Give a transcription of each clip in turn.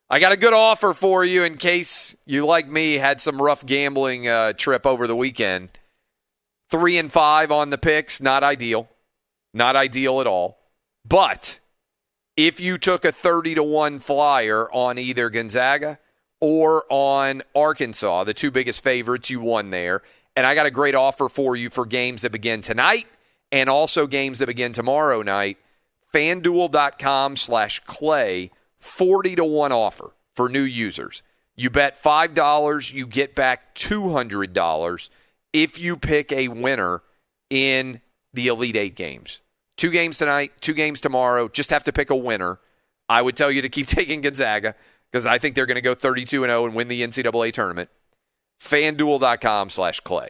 I got a good offer for you in case you, like me, had some rough gambling trip over the weekend. 3-5 on the picks, not ideal. Not ideal at all. But if you took a 30-1 flyer on either Gonzaga or on Arkansas, the two biggest favorites, you won there. And I got a great offer for you for games that begin tonight and also games that begin tomorrow night. FanDuel.com/Clay, 40-1 offer for new users. You bet $5, you get back $200 if you pick a winner in the Elite Eight games. 2 games tonight, 2 games tomorrow. Just have to pick a winner. I would tell you to keep taking Gonzaga because I think they're going to go 32-0 and win the NCAA tournament. FanDuel.com/Clay.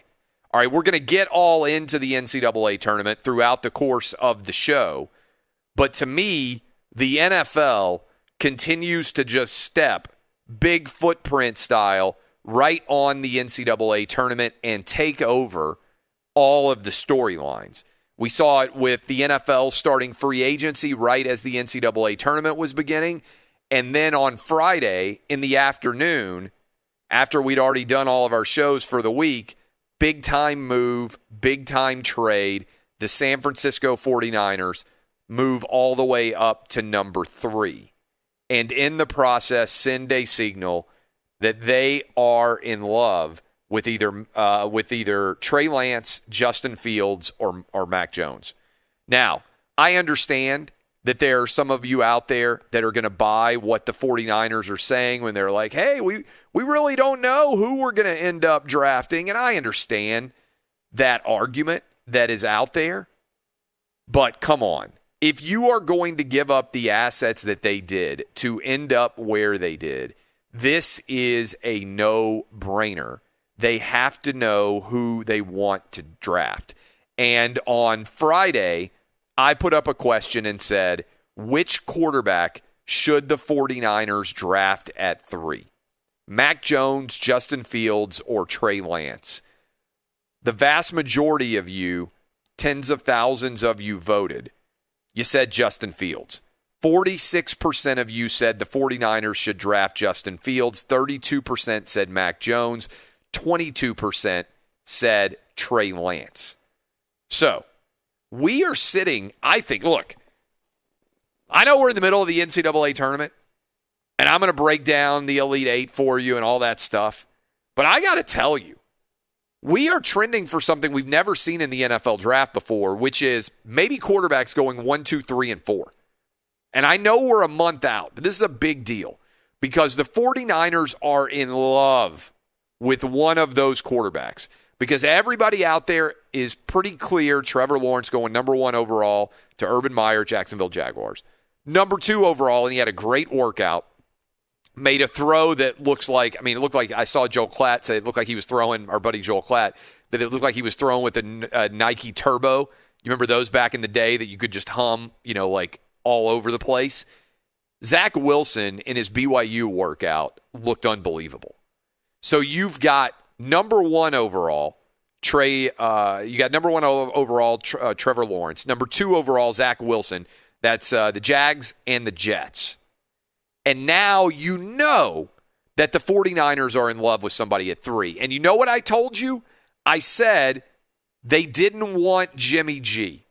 All right, we're going to get all into the NCAA tournament throughout the course of the show. But to me, the NFL continues to just step big footprint style right on the NCAA tournament and take over all of the storylines. We saw it with the NFL starting free agency right as the NCAA tournament was beginning. And then on Friday in the afternoon, after we'd already done all of our shows for the week, big-time move, big-time trade. The San Francisco 49ers move all the way up to number 3. And in the process, send a signal that they are in love with either Trey Lance, Justin Fields, or Mac Jones. Now, I understand that there are some of you out there that are going to buy what the 49ers are saying when they're like, hey, we really don't know who we're going to end up drafting. And I understand that argument that is out there. But come on. If you are going to give up the assets that they did to end up where they did, this is a no-brainer. They have to know who they want to draft. And on Friday, I put up a question and said, which quarterback should the 49ers draft at 3? Mac Jones, Justin Fields, or Trey Lance? The vast majority of you, tens of thousands of you voted. You said Justin Fields. 46% of you said the 49ers should draft Justin Fields. 32% said Mac Jones. 22% said Trey Lance. So, we are sitting, I think, look, I know we're in the middle of the NCAA tournament, and I'm going to break down the Elite Eight for you and all that stuff, but I got to tell you, we are trending for something we've never seen in the NFL draft before, which is maybe quarterbacks going 1, 2, 3, and 4. And I know we're a month out, but this is a big deal because the 49ers are in love with one of those quarterbacks because everybody out there is pretty clear Trevor Lawrence going number 1 overall to Urban Meyer, Jacksonville Jaguars. Number 2 overall, and he had a great workout. Made a throw that looks like, it looked like, I saw Joel Klatt say it looked like he was throwing, our buddy Joel Klatt, that it looked like he was throwing with a Nike Turbo. You remember those back in the day that you could just hum, like all over the place? Zach Wilson in his BYU workout looked unbelievable. So you've got number 1 overall, Trevor Lawrence. Number 2 overall, Zach Wilson. That's the Jags and the Jets. And now you know that the 49ers are in love with somebody at 3. And you know what I told you? I said they didn't want Jimmy G.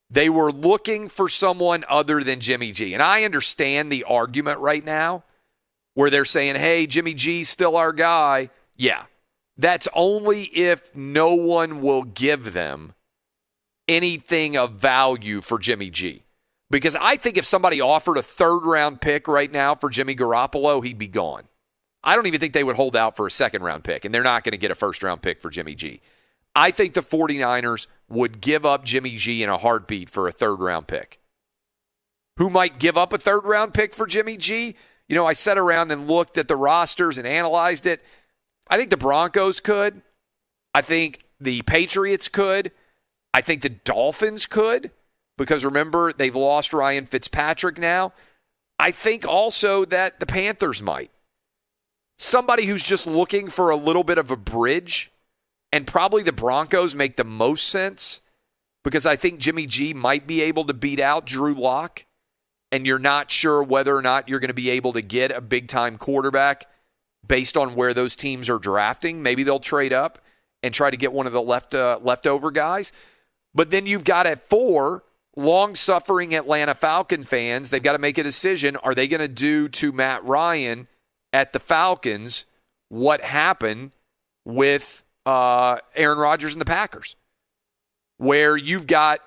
They were looking for someone other than Jimmy G. And I understand the argument right now where they're saying, hey, Jimmy G's still our guy. Yeah, that's only if no one will give them anything of value for Jimmy G. Because I think if somebody offered a 3rd-round pick right now for Jimmy Garoppolo, he'd be gone. I don't even think they would hold out for a 2nd-round pick, and they're not going to get a 1st-round pick for Jimmy G. I think the 49ers would give up Jimmy G in a heartbeat for a 3rd-round pick. Who might give up a 3rd-round pick for Jimmy G? I sat around and looked at the rosters and analyzed it. I think the Broncos could. I think the Patriots could. I think the Dolphins could. Because remember, they've lost Ryan Fitzpatrick now. I think also that the Panthers might. Somebody who's just looking for a little bit of a bridge, and probably the Broncos make the most sense because I think Jimmy G might be able to beat out Drew Lock. and you're not sure whether or not you're going to be able to get a big-time quarterback based on where those teams are drafting, maybe they'll trade up and try to get one of the leftover guys. But then you've got at 4, long-suffering Atlanta Falcon fans. They've got to make a decision. Are they going to do to Matt Ryan at the Falcons what happened with Aaron Rodgers and the Packers, where you've got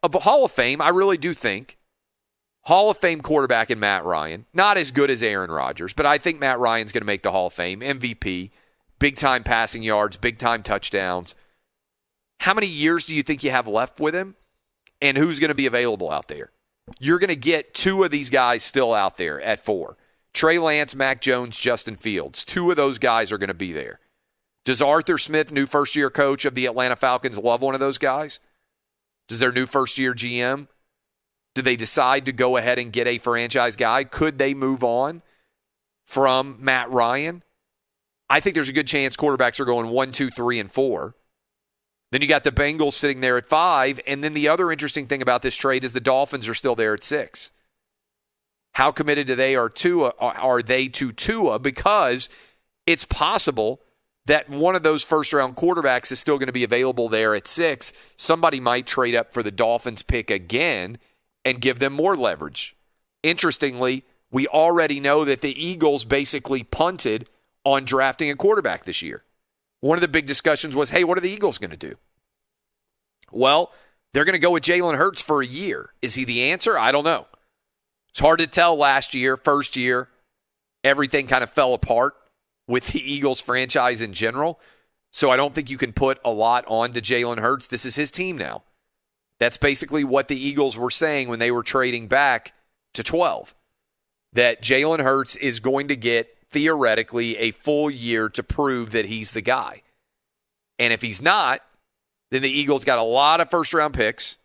a Hall of Fame, I really do think, Hall of Fame quarterback in Matt Ryan. Not as good as Aaron Rodgers, but I think Matt Ryan's going to make the Hall of Fame. MVP, big-time passing yards, big-time touchdowns. How many years do you think you have left with him? And who's going to be available out there? You're going to get 2 of these guys still out there at 4. Trey Lance, Mac Jones, Justin Fields. 2 of those guys are going to be there. Does Arthur Smith, new first-year coach of the Atlanta Falcons, love one of those guys? Does their new first-year GM? Do they decide to go ahead and get a franchise guy? Could they move on from Matt Ryan? I think there's a good chance quarterbacks are going 1, 2, 3, and 4. Then you got the Bengals sitting there at 5. And then the other interesting thing about this trade is the Dolphins are still there at 6. How committed are they to Tua? Because it's possible that one of those first-round quarterbacks is still going to be available there at 6. Somebody might trade up for the Dolphins pick again and give them more leverage. Interestingly, we already know that the Eagles basically punted on drafting a quarterback this year. One of the big discussions was, hey, what are the Eagles going to do? Well, they're going to go with Jalen Hurts for a year. Is he the answer? I don't know. It's hard to tell last year, first year. Everything kind of fell apart with the Eagles franchise in general. So I don't think you can put a lot on to Jalen Hurts. This is his team now. That's basically what the Eagles were saying when they were trading back to 12. That Jalen Hurts is going to get, theoretically, a full year to prove that he's the guy. And if he's not, then the Eagles got a lot of first-round picks.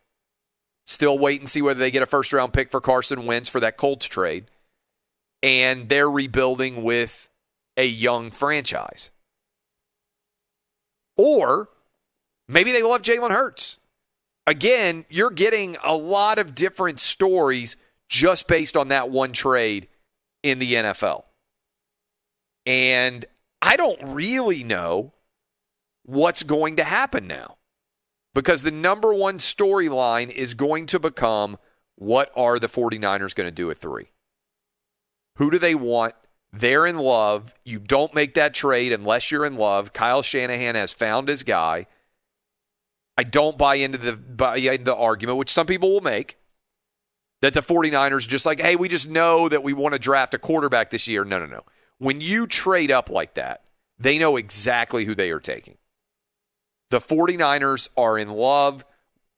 Still wait and see whether they get a first-round pick for Carson Wentz for that Colts trade. And they're rebuilding with a young franchise. Or maybe they love Jalen Hurts. Again, you're getting a lot of different stories just based on that one trade in the NFL. And I don't really know what's going to happen now. Because the number one storyline is going to become, what are the 49ers going to do at 3? Who do they want? They're in love. You don't make that trade unless you're in love. Kyle Shanahan has found his guy. I don't buy into the argument, which some people will make, that the 49ers are just like, hey, we just know that we want to draft a quarterback this year. No. When you trade up like that, they know exactly who they are taking. The 49ers are in love.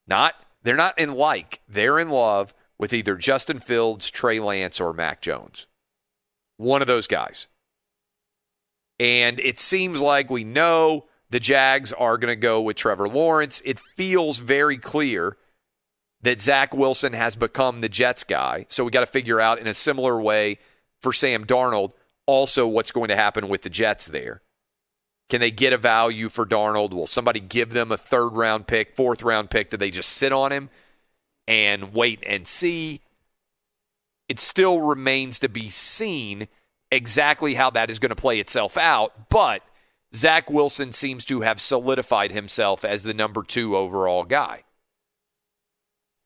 They're not in like. They're in love with either Justin Fields, Trey Lance, or Mac Jones. One of those guys. And it seems like we know the Jags are going to go with Trevor Lawrence. It feels very clear that Zach Wilson has become the Jets guy. So we got to figure out in a similar way for Sam Darnold also what's going to happen with the Jets there. Can they get a value for Darnold? Will somebody give them a 3rd-round pick, 4th-round pick? Do they just sit on him and wait and see? It still remains to be seen exactly how that is going to play itself out, but Zach Wilson seems to have solidified himself as the number 2 overall guy.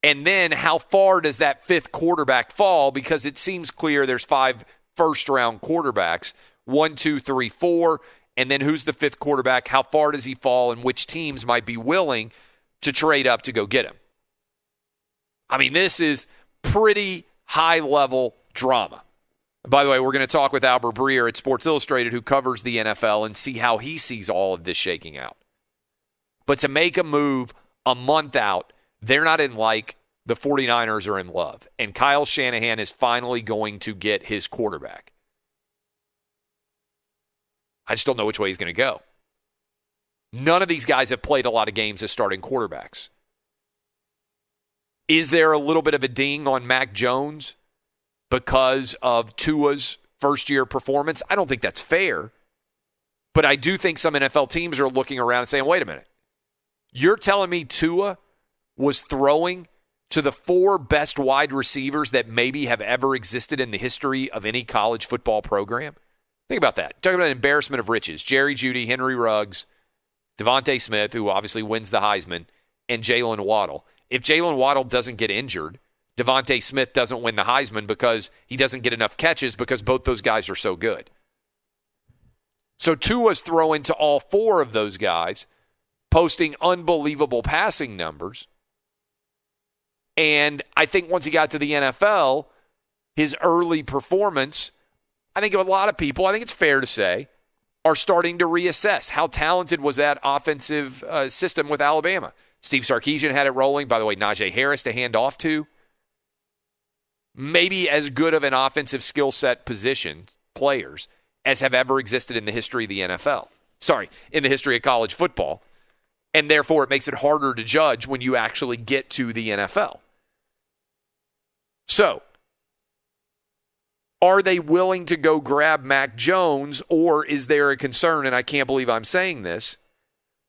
And then how far does that 5th quarterback fall? Because it seems clear there's 5 first-round quarterbacks, 1, 2, 3, 4, and then who's the 5th quarterback? How far does he fall, and which teams might be willing to trade up to go get him? I mean, this is pretty high-level drama. By the way, we're going to talk with Albert Breer at Sports Illustrated, who covers the NFL, and see how he sees all of this shaking out. But to make a move a month out, they're not in like. The 49ers are in love. And Kyle Shanahan is finally going to get his quarterback. I just don't know which way he's going to go. None of these guys have played a lot of games as starting quarterbacks. Is there a little bit of a ding on Mac Jones because of Tua's first-year performance? I don't think that's fair. But I do think some NFL teams are looking around and saying, wait a minute. You're telling me Tua was throwing to the 4 best wide receivers that maybe have ever existed in the history of any college football program? Think about that. Talking about an embarrassment of riches. Jerry Jeudy, Henry Ruggs, Devontae Smith, who obviously wins the Heisman, and Jalen Waddle. If Jalen Waddle doesn't get injured, Devontae Smith doesn't win the Heisman because he doesn't get enough catches because both those guys are so good. So Tua's throwing to all 4 of those guys, posting unbelievable passing numbers. And I think once he got to the NFL, his early performance, I think a lot of people, I think it's fair to say, are starting to reassess how talented was that offensive system with Alabama. Steve Sarkisian had it rolling. By the way, Najee Harris to hand off to. Maybe as good of an offensive skill set position players as have ever existed in the history of the NFL. Sorry, in the history of college football. And therefore, it makes it harder to judge when you actually get to the NFL. So, are they willing to go grab Mac Jones, or is there a concern, and I can't believe I'm saying this,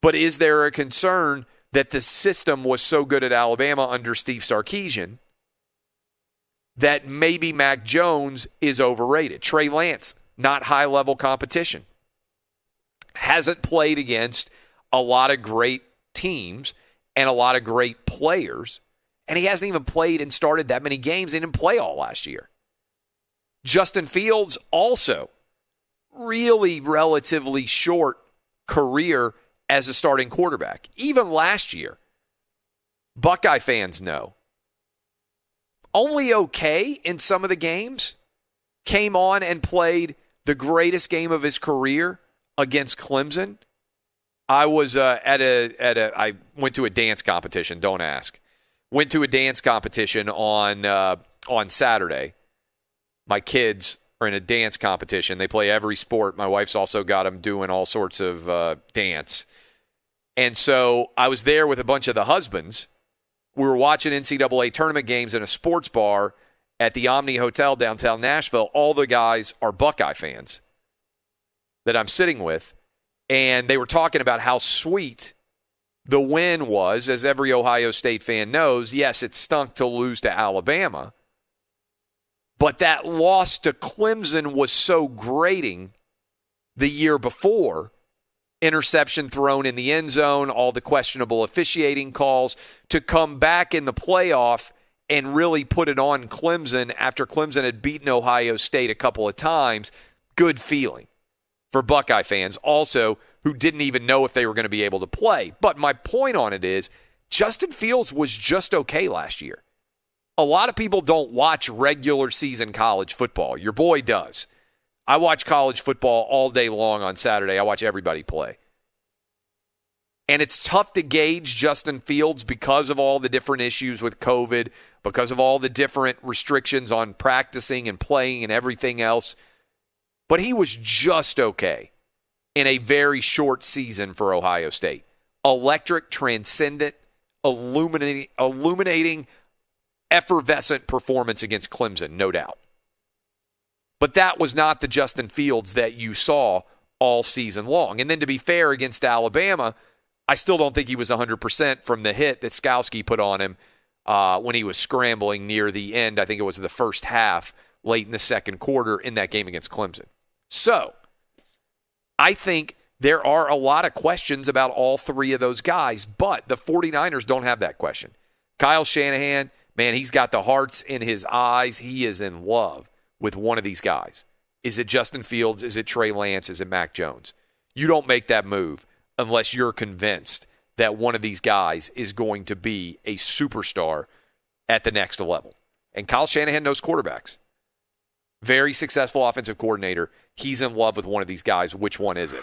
but is there a concern that the system was so good at Alabama under Steve Sarkisian that maybe Mac Jones is overrated? Trey Lance, not high-level competition. Hasn't played against a lot of great teams and a lot of great players, and he hasn't even played and started that many games. He didn't play all last year. Justin Fields also really relatively short career as a starting quarterback. Even last year, Buckeye fans know. Only okay in some of the games. Came on and played the greatest game of his career against Clemson. I was I went to a dance competition, don't ask. Went to a dance competition on Saturday. My kids are in a dance competition. They play every sport. My wife's also got them doing all sorts of dance. And so I was there with a bunch of the husbands. We were watching NCAA tournament games in a sports bar at the Omni Hotel downtown Nashville. All the guys are Buckeye fans that I'm sitting with. And they were talking about how sweet the win was. As every Ohio State fan knows, yes, it stunk to lose to Alabama. But that loss to Clemson was so grating the year before. Interception thrown in the end zone, all the questionable officiating calls, to come back in the playoff and really put it on Clemson after Clemson had beaten Ohio State a couple of times. Good feeling for Buckeye fans also who didn't even know if they were going to be able to play. But my point on it is Justin Fields was just okay last year. A lot of people don't watch regular season college football. Your boy does. I watch college football all day long on Saturday. I watch everybody play. And it's tough to gauge Justin Fields because of all the different issues with COVID, because of all the different restrictions on practicing and playing and everything else. But he was just okay in a very short season for Ohio State. Electric, transcendent, illuminating, effervescent performance against Clemson, no doubt. But that was not the Justin Fields that you saw all season long. And then to be fair, against Alabama, I still don't think he was 100% from the hit that Skowski put on him when he was scrambling near the end. I think it was the first half, late in the second quarter in that game against Clemson. So, I think there are a lot of questions about all 3 of those guys, but the 49ers don't have that question. Kyle Shanahan, man, he's got the hearts in his eyes. He is in love with one of these guys. Is it Justin Fields? Is it Trey Lance? Is it Mac Jones? You don't make that move unless you're convinced that one of these guys is going to be a superstar at the next level. And Kyle Shanahan knows quarterbacks. Very successful offensive coordinator. He's in love with one of these guys. Which one is it?